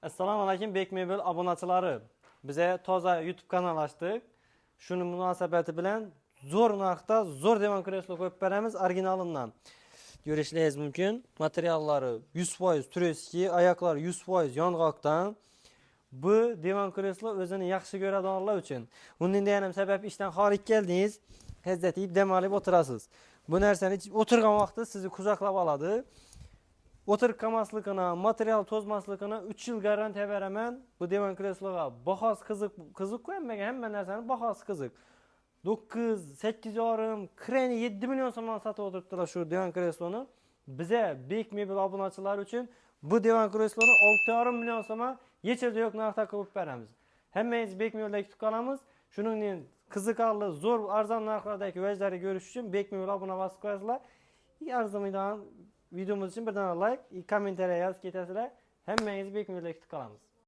Assalomu alaykum Bek Mebel obunachilari. Bize toza YouTube kanal açtık. Şunun münasebeti bilen zo'r narxda zo'r divan kreslo ko'yib beramiz originalinden. Görüşleyiz mümkün. Materyalları 100% türeski, ayaklar 100% yong'oqdan. Bu divan kreslo o'zini yaxshi ko'radiganlar uchun. Undan deganim sabab ishdan xarid keldingiz, hezzat yeb dam olib o'tirasiz. Bu narsani o'tirgan vaqtda sizni kuzoqlab oladi. O'tirib qolmasligini, material to'zmasligini 3 yil garantiya beraman. Bu divan kresloga bahosi qiziq qo'ymagan, hamma narsani bahosi qiziq. 9, 8 yarim, kreni 7 million so'mdan sotib o'tiribdilar shu divan kresloni. Bize Bek Mebel obunachilari uchun bu divan kresloni 6,5 million so'mga yechildi yo'q narxda qilib beramiz. Hammangiz Bek Mebelda kutib qolamiz. Shuningdek, qiziqarli, zo'r arzon narxlardagi vajlarni ko'rish uchun Bek Mebel obuna bosib qo'yasizlar. Arzimaydigan videomuz için bir tane like, kommentariya yozib ketasizlar. Hammangizni Bek Mebelda kutib qolamiz.